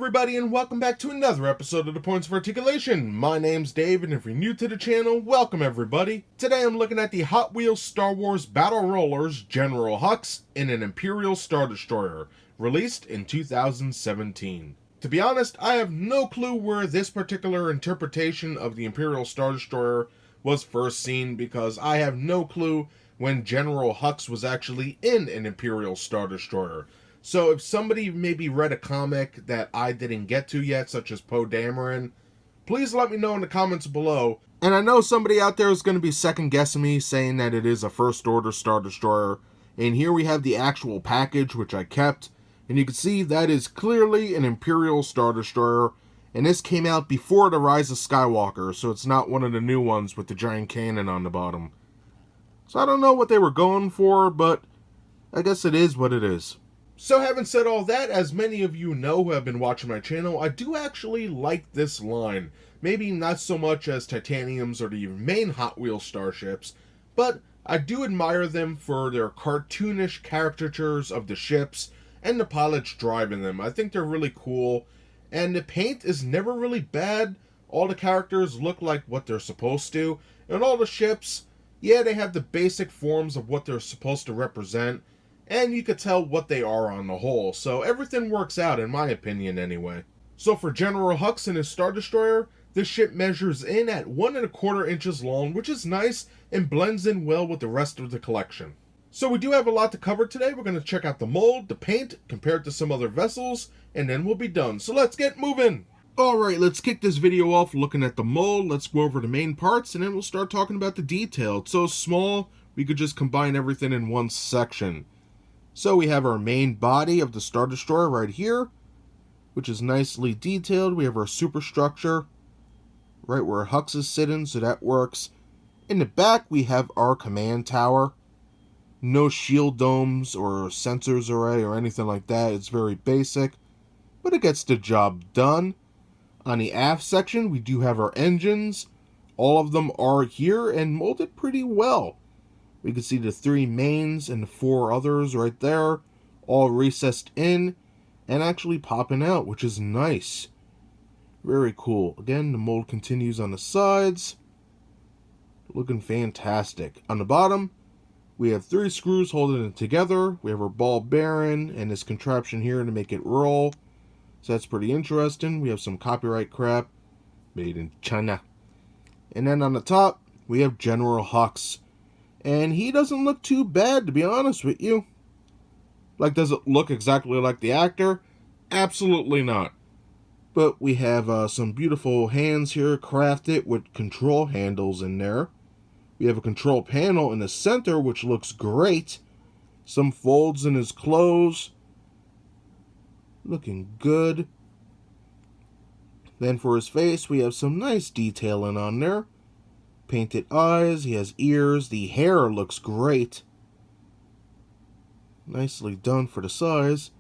everybody, and welcome back to another episode of the Points of Articulation. My name's Dave, and if you're new to the channel, welcome everybody. Today I'm looking at the Hot Wheels Star Wars Battle Rollers General Hux in an Imperial Star Destroyer, released in 2017. To be honest, I have no clue where this particular interpretation of the Imperial Star Destroyer was first seen, because I have no clue when General Hux was actually in an Imperial Star Destroyer. So if somebody maybe read a comic that I didn't get to yet, such as Poe Dameron, please let me know in the comments below. And I know somebody out there is going to be second guessing me, saying that it is a First Order Star Destroyer. And here we have the actual package, which I kept. And you can see that is clearly an Imperial Star Destroyer. And this came out before the Rise of Skywalker, so it's not one of the new ones with the giant cannon on the bottom. So I don't know what they were going for, but I guess it is what it is. So having said all that, as many of you know who have been watching my channel, I do actually like this line. Maybe not so much as Titanium's or the main Hot Wheels starships, but I do admire them for their cartoonish caricatures of the ships and the pilots driving them. I think they're really cool, and the paint is never really bad. All the characters look like what they're supposed to, and all the ships, yeah, they have the basic forms of what they're supposed to represent, and you could tell what they are on the whole, so everything works out in my opinion anyway. So for General Hux and his Star Destroyer, this ship measures in at 1¼ inches long, which is nice and blends in well with the rest of the collection. So we do have a lot to cover today. We're going to check out the mold, the paint, compared to some other vessels, and then we'll be done. So let's get moving! Alright, let's kick this video off looking at the mold. Let's go over the main parts, and then we'll start talking about the detail. It's so small, we could just combine everything in one section. So we have our main body of the Star Destroyer right here, which is nicely detailed. We have our superstructure right where Hux is sitting, so that works. In the back, we have our command tower. No shield domes or sensors array or anything like that. It's very basic, but it gets the job done. On the aft section, we do have our engines. All of them are here and molded pretty well. We can see the 3 mains and the 4 others right there, all recessed in and actually popping out, which is nice. Very cool. Again, the mold continues on the sides. Looking fantastic. On the bottom, we have 3 screws holding it together. We have our ball bearing and this contraption here to make it roll. So that's pretty interesting. We have some copyright crap made in China. And then on the top, we have General Hux. And he doesn't look too bad, to be honest with you. Like, does it look exactly like the actor? Absolutely not. But we have some beautiful hands here crafted with control handles in there. We have a control panel in the center, which looks great. Some folds in his clothes. Looking good. Then for his face, we have some nice detailing on there. Painted eyes, he has ears, the hair looks great. Nicely done for the size.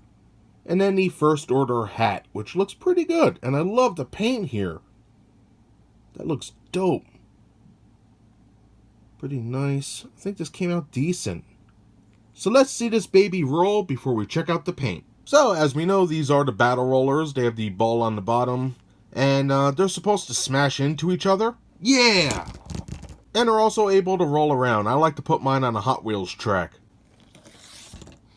And then the First Order hat, which looks pretty good. And I love the paint here. That looks dope. Pretty nice. I think this came out decent. So let's see this baby roll before we check out the paint. So, as we know, these are the battle rollers. They have the ball on the bottom. And they're supposed to smash into each other. Yeah! And are also able to roll around. I like to put mine on a Hot Wheels track.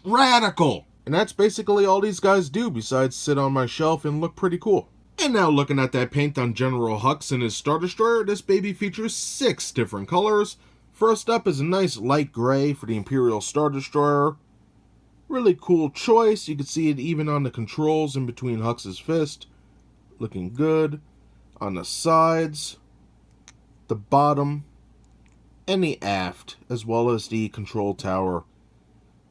Radical! And that's basically all these guys do besides sit on my shelf and look pretty cool. And now looking at that paint on General Hux and his Star Destroyer, this baby features 6 different colors. First up is a nice light gray for the Imperial Star Destroyer. Really cool choice. You can see it even on the controls in between Hux's fist. Looking good. On the sides, the bottom, and the aft, as well as the control tower.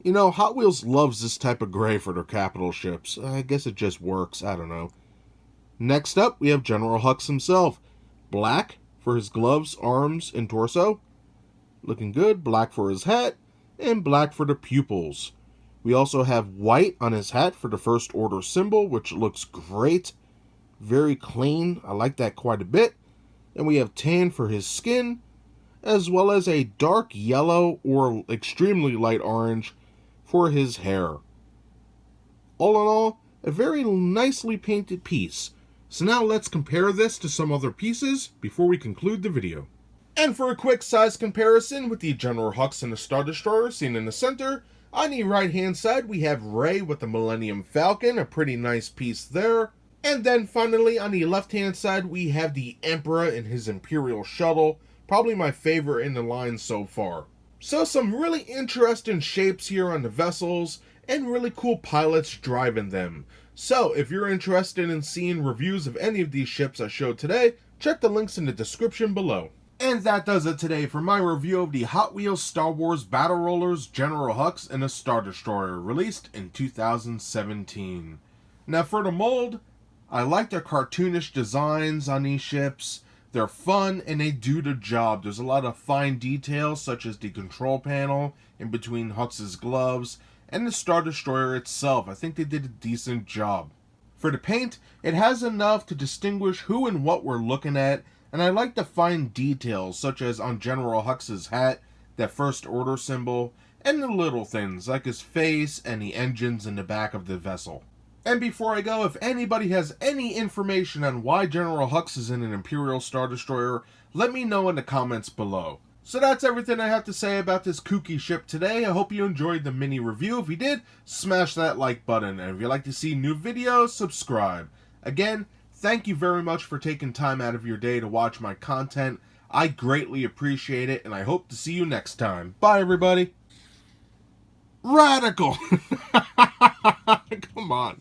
You know, Hot Wheels loves this type of gray for their capital ships. I guess it just works, I don't know. Next up, we have General Hux himself. Black for his gloves, arms, and torso. Looking good. Black for his hat, and black for the pupils. We also have white on his hat for the First Order symbol, which looks great. Very clean. I like that quite a bit. And we have tan for his skin, as well as a dark yellow or extremely light orange for his hair. All in all, a very nicely painted piece. So now let's compare this to some other pieces before we conclude the video. And for a quick size comparison with the General Hux and the Star Destroyer seen in the center, on the right hand side we have Rey with the Millennium Falcon, a pretty nice piece there. And then finally on the left hand side we have the Emperor in his Imperial shuttle, probably my favorite in the line so far. So some really interesting shapes here on the vessels, and really cool pilots driving them. So if you're interested in seeing reviews of any of these ships I showed today, check the links in the description below. And that does it today for my review of the Hot Wheels Star Wars Battle Rollers General Hux and a Star Destroyer, released in 2017. Now for the mold, I like their cartoonish designs on these ships. They're fun and they do the job. There's a lot of fine details such as the control panel in between Hux's gloves and the Star Destroyer itself. I think they did a decent job. For the paint, it has enough to distinguish who and what we're looking at, and I like the fine details such as on General Hux's hat, that First Order symbol, and the little things like his face and the engines in the back of the vessel. And before I go, if anybody has any information on why General Hux is in an Imperial Star Destroyer, let me know in the comments below. So that's everything I have to say about this kooky ship today. I hope you enjoyed the mini review. If you did, smash that like button. And if you'd like to see new videos, subscribe. Again, thank you very much for taking time out of your day to watch my content. I greatly appreciate it, and I hope to see you next time. Bye, everybody. Radical! Come on.